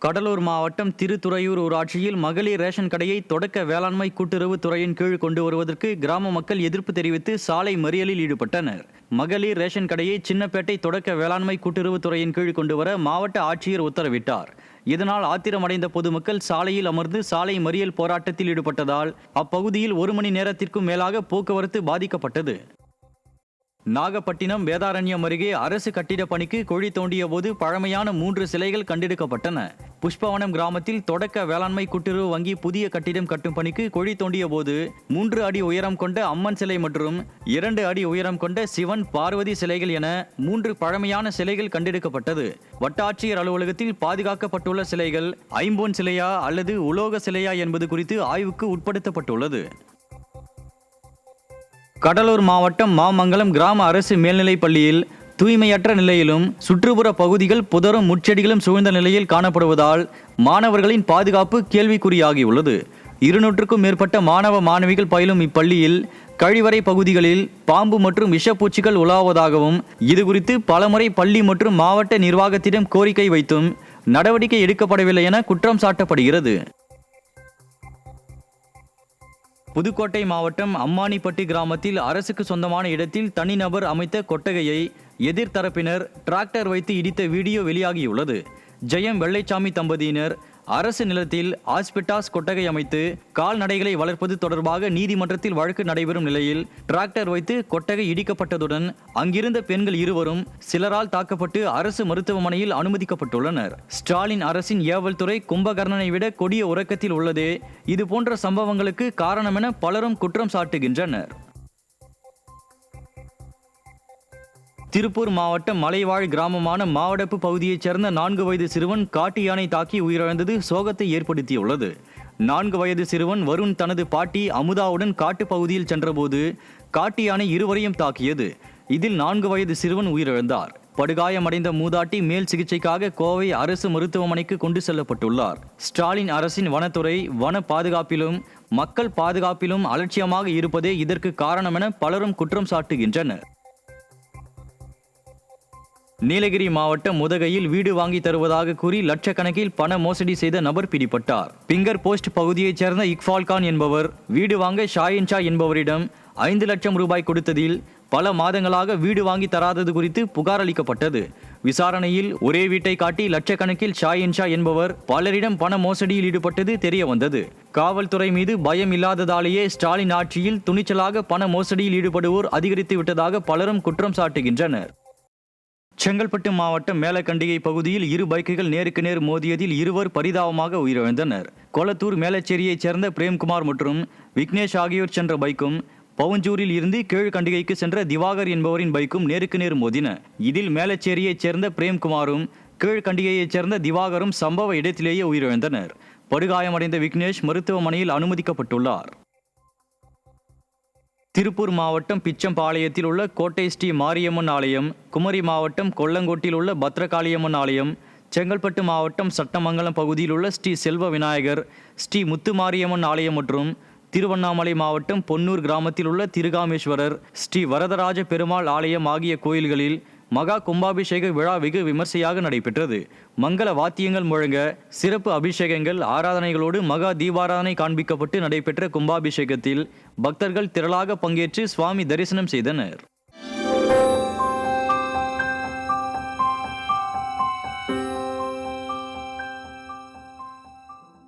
கடலூர் மாவட்டம் திருத்துறையூர் ஊராட்சியில் மகளிர் ரேஷன் கடையை தொடக்க வேளாண்மை கூட்டுறவு துறையின் கீழ் கொண்டு வருவதற்கு கிராம மக்கள் எதிர்ப்பு தெரிவித்து சாலை மறியலில் ஈடுபட்டனர். மகளிர் ரேஷன் கடையை சின்னப்பேட்டை தொடக்க வேளாண்மை கூட்டுறவு துறையின் கீழ் கொண்டு வர மாவட்ட ஆட்சியர் உத்தரவிட்டார். இதனால் ஆத்திரமடைந்த பொதுமக்கள் சாலையில் அமர்ந்து சாலை மறியல் போராட்டத்தில் ஈடுபட்டதால் அப்பகுதியில் 1 மணி நேரத்திற்கும் மேலாக போக்குவரத்து பாதிக்கப்பட்டது. நாகப்பட்டினம் வேதாரண்யம் அருகே அரசு கட்டிட பணிக்கு குழி தோண்டிய போது பழமையான 3 சிலைகள் கண்டெடுக்கப்பட்டன. புஷ்பவனம் கிராமத்தில் தொடக்க வேளாண்மை கூட்டுறவு வங்கி புதிய கட்டிடம் கட்டும் பணிக்கு குழி தோண்டிய போது 3 அடி உயரம் கொண்ட அம்மன் சிலை மற்றும் 2 அடி உயரம் கொண்ட சிவன் பார்வதி சிலைகள் என 3 பழமையான சிலைகள் கண்டெடுக்கப்பட்டது. வட்டாட்சியர் அலுவலகத்தில் பாதுகாக்கப்பட்டுள்ள சிலைகள் ஐம்பொன் சிலையா அல்லது உலோக சிலையா என்பது குறித்து ஆய்வுக்கு உட்படுத்தப்பட்டுள்ளது. கடலூர் மாவட்டம் மாமங்கலம் கிராம அரசு மேல்நிலைப் பள்ளியில் தூய்மையற்ற நிலையிலும் சுற்றுப்புற பகுதிகள் புதரும் முட்செடிகளும் சூழ்ந்த நிலையில் காணப்படுவதால் மாணவர்களின் பாதுகாப்பு கேள்விக்குறியாகியுள்ளது. 200க்கும் மேற்பட்ட மாணவ மாணவிகள் பயிலும் இப்பள்ளியில் கழிவறை பகுதிகளில் பாம்பு மற்றும் விஷப்பூச்சிகள் உலாவுவதாகவும் இதுகுறித்து பலமுறை பள்ளி மற்றும் மாவட்ட நிர்வாகத்திடம் கோரிக்கை வைத்தும் நடவடிக்கை எடுக்கப்படவில்லை என குற்றம் சாட்டப்படுகிறது. புதுக்கோட்டை மாவட்டம் அம்மானிப்பட்டி கிராமத்தில் அரசுக்கு சொந்தமான இடத்தில் தனிநபர் அமைத்த கொட்டகையை எதிர்த்தரப்பினர் டிராக்டர் வைத்து இடித்த வீடியோ வெளியாகியுள்ளது. ஜெயம் வெள்ளைச்சாமி தம்பதியினர் அரசு நிலத்தில் ஆஸ்பிட்டாஸ் கொட்டகை அமைத்து கால்நடைகளை வளர்ப்பது தொடர்பாக நீதிமன்றத்தில் வழக்கு நடைபெறும் நிலையில் டிராக்டர் வைத்து கொட்டகை இடிக்கப்பட்டதுடன் அங்கிருந்த பெண்கள் இருவரும் சிலரால் தாக்கப்பட்டு அரசு மருத்துவமனையில் அனுமதிக்கப்பட்டுள்ளனர். ஸ்டாலின் அரசின் ஏவல் துறை கும்பகர்ணனை விட கொடிய உறக்கத்தில் உள்ளதே இதுபோன்ற சம்பவங்களுக்கு காரணம் என பலரும் குற்றம் சாட்டுகின்றனர். திருப்பூர் மாவட்டம் மலைவாழ் கிராமமான மாவடப்பு பகுதியைச் சேர்ந்த 4 வயது சிறுவன் காட்டு யானை தாக்கி உயிரிழந்தது சோகத்தை ஏற்படுத்தியுள்ளது. 4 வயது சிறுவன் வருண் தனது பாட்டி அமுதாவுடன் காட்டு பகுதியில் சென்றபோது காட்டு யானை இருவரையும் தாக்கியது. இதில் 4 வயது சிறுவன் உயிரிழந்தார். படுகாயமடைந்த மூதாட்டி மேல் சிகிச்சைக்காக கோவை அரசு மருத்துவமனைக்கு கொண்டு செல்லப்பட்டுள்ளார். ஸ்டாலின் அரசின் வனத்துறை வன பாதுகாப்பிலும் மக்கள் பாதுகாப்பிலும் அலட்சியமாக இருப்பதே இதற்கு காரணம் என பலரும் குற்றம் சாட்டுகின்றனர். நீலகிரி மாவட்டம் உதகையில் வீடு வாங்கி தருவதாக கூறி லட்சக்கணக்கில் பண மோசடி செய்த நபர் பிடிபட்டார். பிங்கர் போஸ்ட் பகுதியைச் சேர்ந்த இக்பால் கான் என்பவர் வீடு வாங்க ஷாயின் ஷா என்பவரிடம் 5 லட்சம் ரூபாய் கொடுத்ததில் பல மாதங்களாக வீடு வாங்கி தராதது குறித்து புகார் அளிக்கப்பட்டது. விசாரணையில் ஒரே வீட்டை காட்டி லட்சக்கணக்கில் ஷாயின் ஷா என்பவர் பலரிடம் பண மோசடியில் ஈடுபட்டது தெரிய வந்தது. காவல்துறை மீது பயம் இல்லாததாலேயே ஸ்டாலின் ஆட்சியில் துணிச்சலாக பண மோசடியில் ஈடுபடுவோர் அதிகரித்து விட்டதாக பலரும் குற்றம் சாட்டுகின்றனர். செங்கல்பட்டு மாவட்டம் மேலக்கண்டிகை பகுதியில் 2 பைக்குகள் நேருக்கு நேர் மோதியதில் 2 பரிதாபமாக உயிரிழந்தனர். கொளத்தூர் மேலச்சேரியைச் சேர்ந்த பிரேம்குமார் மற்றும் விக்னேஷ் ஆகியோர் சென்ற பைக்கும் பவுஞ்சூரில் இருந்து கீழ்கண்டிகைக்கு சென்ற திவாகர் என்பவரின் பைக்கும் நேருக்கு நேர் மோதின. இதில் மேலச்சேரியைச் சேர்ந்த பிரேம்குமாரும் கீழ்கண்டிகையைச் சேர்ந்த திவாகரும் சம்பவ இடத்திலேயே உயிரிழந்தனர். படுகாயமடைந்த விக்னேஷ் மருத்துவமனையில் அனுமதிக்கப்பட்டுள்ளார். திருப்பூர் மாவட்டம் பிச்சம்பாளையத்தில் உள்ள கோட்டை ஸ்ரீ மாரியம்மன் ஆலயம், குமரி மாவட்டம் கொல்லங்கோட்டில் உள்ள பத்ரகாளியம்மன் ஆலயம், செங்கல்பட்டு மாவட்டம் சட்டமங்கலம் பகுதியில் உள்ள ஸ்ரீ செல்வ விநாயகர், ஸ்ரீ முத்துமாரியம்மன் ஆலயம் மற்றும் திருவண்ணாமலை மாவட்டம் பொன்னூர் கிராமத்தில் உள்ள திருகாமேஸ்வரர், ஸ்ரீ வரதராஜ பெருமாள் ஆலயம் ஆகிய கோயில்களில் மகா கும்பாபிஷேக விழா வெகு விமர்சையாக நடைபெற்றது. மங்கள வாத்தியங்கள் முழங்க சிறப்பு அபிஷேகங்கள் ஆராதனைகளோடு மகா தீபாராதனை காண்பிக்கப்பட்டு நடைபெற்ற கும்பாபிஷேகத்தில் பக்தர்கள் திரளாக பங்கேற்று சுவாமி தரிசனம் செய்தனர்.